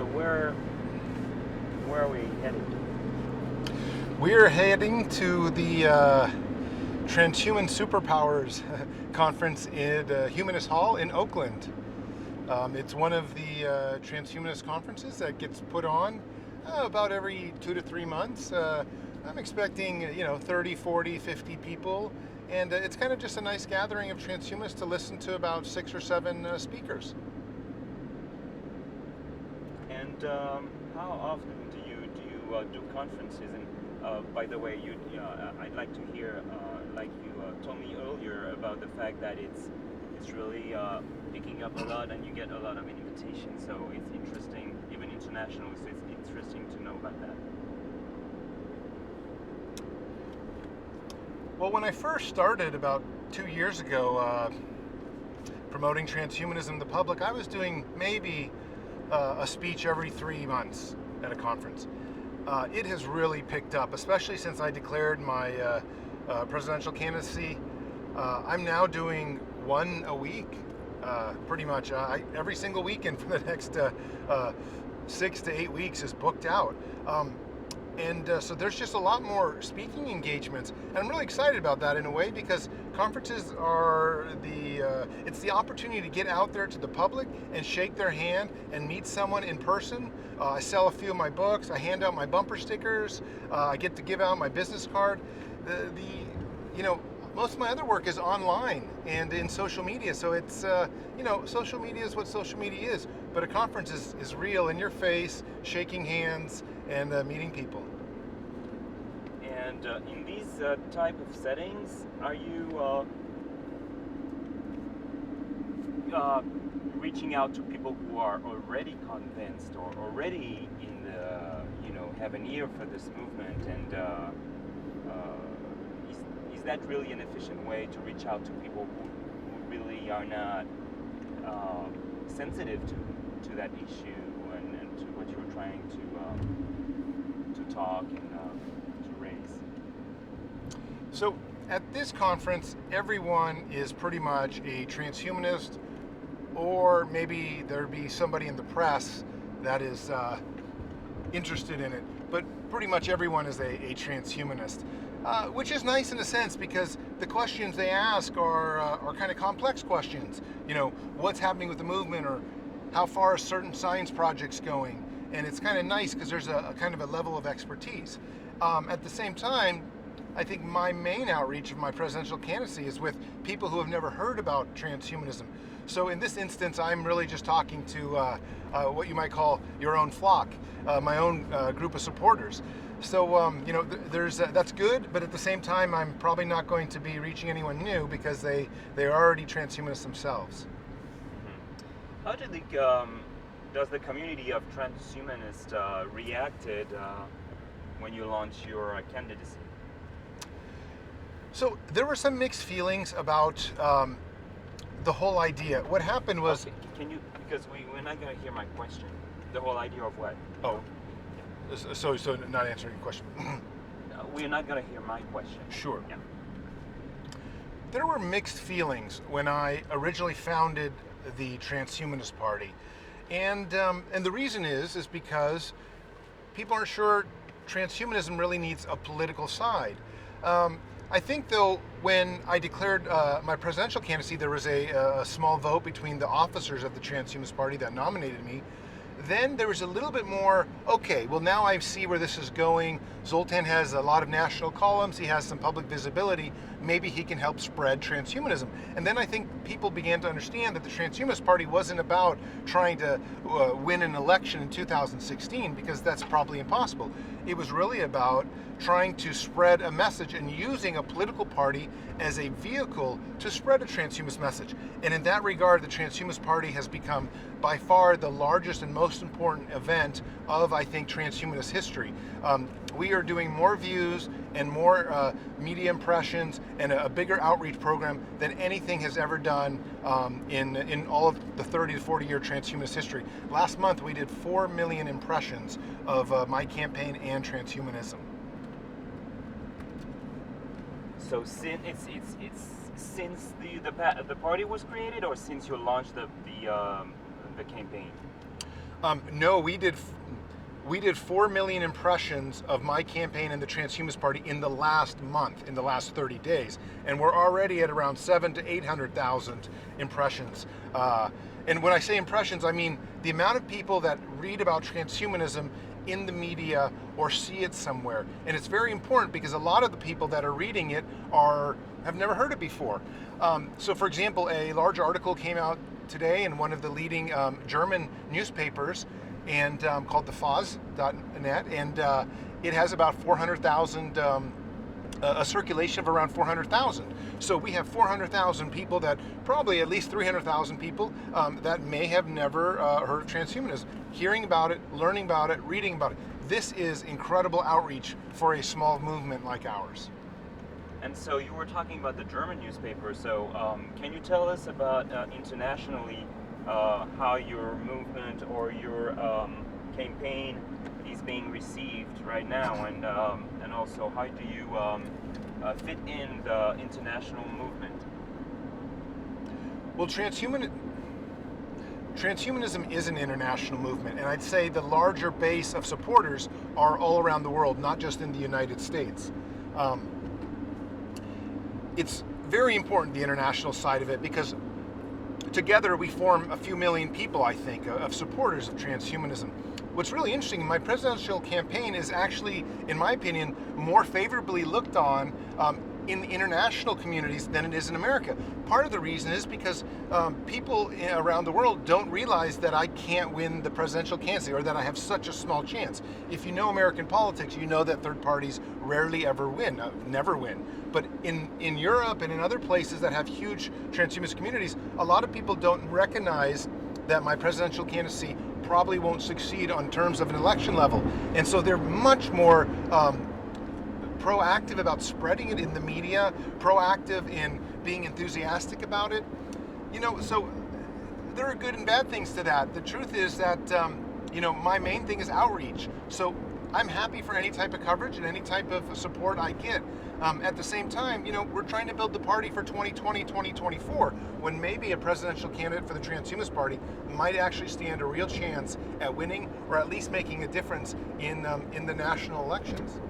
So where are we headed? We're heading to the Transhuman Superpowers conference in Humanist Hall in Oakland. It's one of the transhumanist conferences that gets put on about every 2 to 3 months. I'm expecting 30, 40, 50 people, and it's kind of just a nice gathering of transhumanists to listen to about 6 or 7 speakers. And how often do you do conferences? And by the way, I'd like to hear, like you told me earlier, about the fact that it's really picking up a lot, and you get a lot of invitations. So it's interesting, even international. So it's interesting to know about that. Well, when I first started about 2 years ago promoting transhumanism to the public, I was doing maybe a speech every 3 months at a conference. It has really picked up, especially since I declared my presidential candidacy. I'm now doing one a week, pretty much. Every single weekend for the next 6 to 8 weeks is booked out. So there's just a lot more speaking engagements, and I'm really excited about that in a way, because conferences are it's the opportunity to get out there to the public and shake their hand and meet someone in person. I sell a few of my books, I hand out my bumper stickers, I get to give out my business card. Most of my other work is online and in social media, so it's social media is what social media is, but a conference is real, in your face, shaking hands and meeting people. And in these type of settings, are you reaching out to people who are already convinced or already in the have an ear for this movement? And is that really an efficient way to reach out to people who really are not sensitive to that issue and to what you're trying to talk and to raise? So at this conference, everyone is pretty much a transhumanist, or maybe there'd be somebody in the press that is interested in it, but pretty much everyone is a transhumanist, which is nice in a sense, because the questions they ask are kind of complex questions. What's happening with the movement, or how far are certain science projects going? And it's kind of nice because there's a kind of a level of expertise. At the same time, I think my main outreach of my presidential candidacy is with people who have never heard about transhumanism. So in this instance, I'm really just talking to what you might call your own flock, my own group of supporters. So that's good, but at the same time, I'm probably not going to be reaching anyone new, because they're already transhumanists themselves. Mm-hmm. How does the community of transhumanists reacted when you launched your candidacy? So there were some mixed feelings about the whole idea. What happened was... Okay. Can you, because we're not going to hear my question. The whole idea of what? Oh, so not answering your question. We're not going to hear my question. Sure. Yeah. There were mixed feelings when I originally founded the Transhumanist Party. And the reason is because people aren't sure transhumanism really needs a political side. I think, though, when I declared my presidential candidacy, there was a small vote between the officers of the Transhumanist Party that nominated me. Then there was a little bit more, okay, well, now I see where this is going. Zoltan has a lot of national columns. He has some public visibility. Maybe he can help spread transhumanism. And then I think people began to understand that the Transhumanist Party wasn't about trying to win an election in 2016, because that's probably impossible. It was really about trying to spread a message and using a political party as a vehicle to spread a transhumanist message. And in that regard, the Transhumanist Party has become by far the largest and most important event of, I think, transhumanist history. We are doing more views and more media impressions and a bigger outreach program than anything has ever done in all of the 30 to 40 year transhumanist history. Last month we did 4 million impressions of my campaign and transhumanism. So since since the party was created, or since you launched the campaign? No, we did 4 million impressions of my campaign and the Transhumanist Party in the last month, in the last 30 days, and we're already at around 700,000 to 800,000 impressions. And when I say impressions, I mean the amount of people that read about transhumanism in the media or see it somewhere. And it's very important because a lot of the people that are reading it have never heard it before. So for example, a large article came out today in one of the leading German newspapers and called the FAZ.net, and it has about 400,000, a circulation of around 400,000. So we have 400,000 people, that probably at least 300,000 people that may have never heard of transhumanism, hearing about it, learning about it, reading about it. This is incredible outreach for a small movement like ours. And so you were talking about the German newspaper. So can you tell us about internationally how your movement or your campaign is being received right now, and also how do you fit in the international movement? Well, transhumanism is an international movement, and I'd say the larger base of supporters are all around the world, not just in the United States. It's very important, the international side of it, because together we form a few million people, I think, of supporters of transhumanism. What's really interesting, my presidential campaign is actually, in my opinion, more favorably looked on in the international communities than it is in America. Part of the reason is because people around the world don't realize that I can't win the presidential candidacy, or that I have such a small chance. If you know American politics, you know that third parties rarely ever win, never win. But in Europe and in other places that have huge transhumanist communities, a lot of people don't recognize that my presidential candidacy probably won't succeed on terms of an election level. And so they're much more proactive about spreading it in the media, proactive in being enthusiastic about it. You know, so there are good and bad things to that. The truth is that, you know, my main thing is outreach. So I'm happy for any type of coverage and any type of support I get. At the same time, you know, we're trying to build the party for 2020, 2024, when maybe a presidential candidate for the Transhumanist Party might actually stand a real chance at winning, or at least making a difference in the national elections.